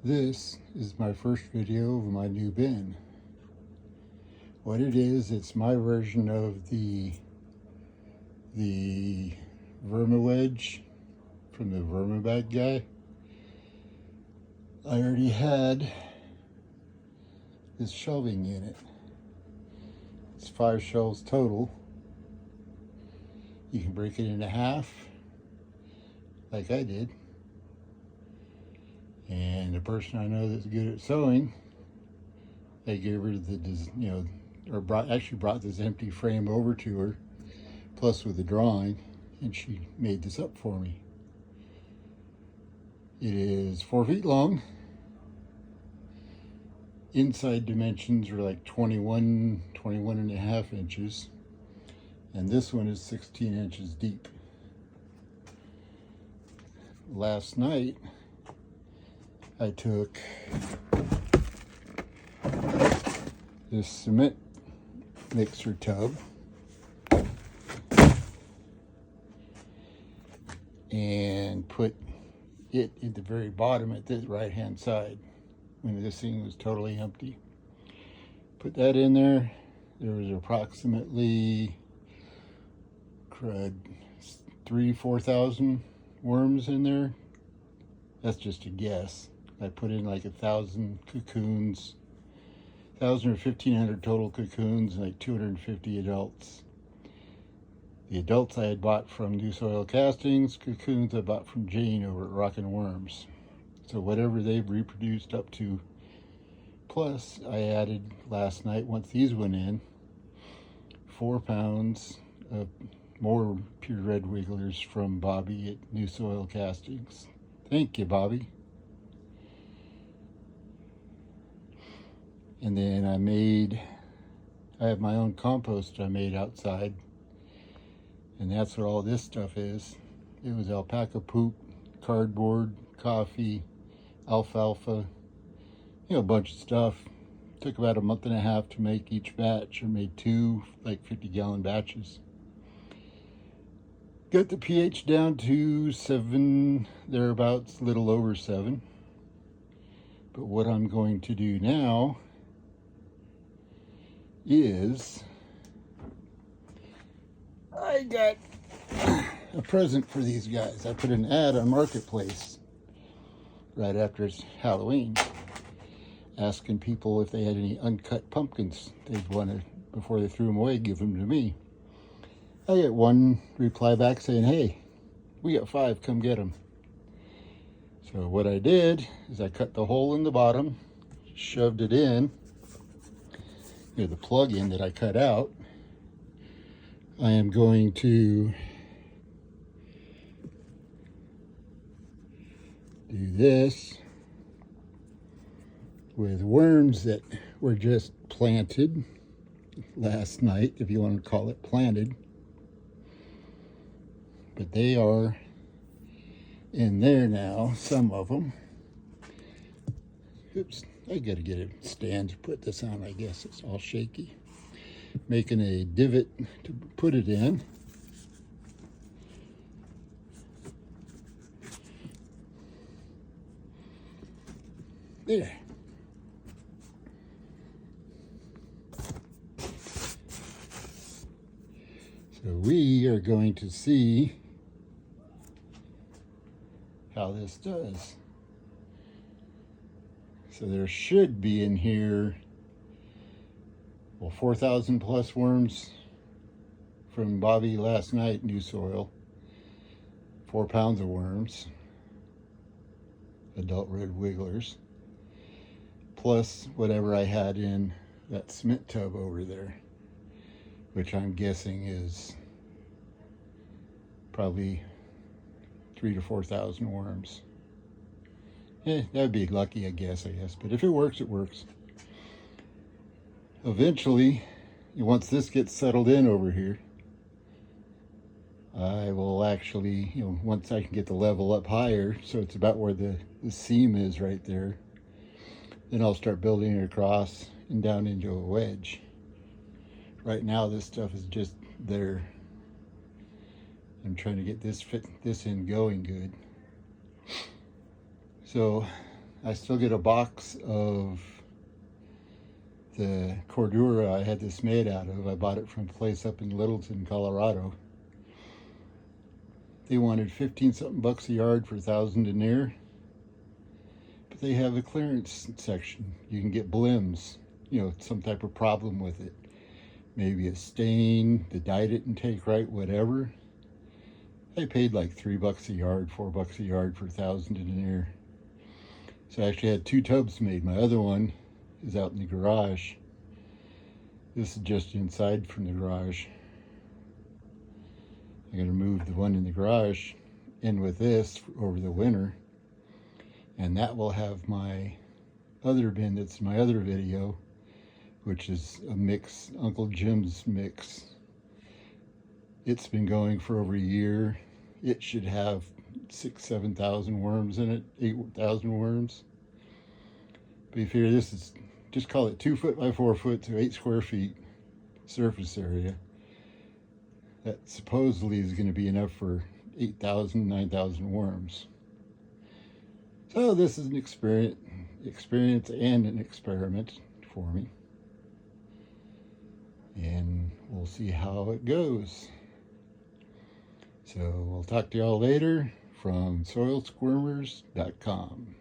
This is my first video of my new bin. What it is, it's my version of the Vermiwedge from the Vermibag guy. I already had this shelving in it. It's 5 shelves total. You can break it into half, like I did. And the person I know that's good at sewing, they gave her the, actually brought this empty frame over to her, plus with a drawing, and she made this up for me. It is 4 feet long. Inside dimensions are like 21 and a half inches. And this one is 16 inches deep. Last night, I took this cement mixer tub and put it at the very bottom at the right hand side when this thing was totally empty. Put that in there. There was approximately 4,000 worms in there. That's just a guess. I put in like 1,000 cocoons, 1,000 or 1,500 total cocoons, and like 250 adults. The adults I had bought from New Soil Castings, cocoons I bought from Jane over at Rockin' Worms. So whatever they've reproduced up to, plus I added last night, once these went in, 4 pounds of more pure red wigglers from Bobby at New Soil Castings. Thank you, Bobby. And then I have my own compost I made outside. And that's what all this stuff is. It was alpaca poop, cardboard, coffee, alfalfa, a bunch of stuff. Took about a month and a half to make each batch. I made 2 like 50-gallon batches. Got the pH down to 7, thereabouts, a little over 7. But what I'm going to do now is I got a present for these guys. I put an ad on Marketplace right after it's Halloween, asking people if they had any uncut pumpkins they'd want to, before they threw them away, give them to me. I get one reply back saying, "Hey, we got 5, come get them." So what I did is I cut the hole in the bottom, shoved it in, the plug in that I cut out. I am going to do this with worms that were just planted last night, if you want to call it planted. But they are in there now, some of them. Oops, I gotta get a stand to put this on, I guess. It's all shaky. Making a divot to put it in. There. So we are going to see how this does. So there should be in here, well, 4,000 plus worms from Bobby last night, New Soil. 4 pounds of worms, adult red wigglers, plus whatever I had in that cement tub over there, which I'm guessing is probably 3,000 to 4,000 worms. That'd be lucky, I guess. But if it works, it works. Eventually, once this gets settled in over here, I will actually, once I can get the level up higher, so it's about where the seam is right there, then I'll start building it across and down into a wedge. Right now, this stuff is just there. I'm trying to get this in going good. So I still get a box of the Cordura I had this made out of. I bought it from a place up in Littleton, Colorado. They wanted 15 something bucks a yard for 1,000 denier, but they have a clearance section. You can get blims, you know, some type of problem with it. Maybe a stain, the dye didn't take right, whatever. I paid like $3 a yard, $4 a yard for 1,000 denier. So I actually had 2 tubs made. My other one is out in the garage. This is just inside from the garage. I'm going to move the one in the garage in with this over the winter, and that will have my other bin that's my other video, which is a mix, Uncle Jim's mix. It's been going for over a year. It should have 6,000-7,000 worms in it, 8,000 worms. But you figure this is, just call it 2 foot by 4 foot to 8 square feet surface area. That supposedly is going to be enough for 8,000, 9,000 worms. So this is an experience and an experiment for me. And we'll see how it goes. So we'll talk to y'all later from soilsquirmers.com.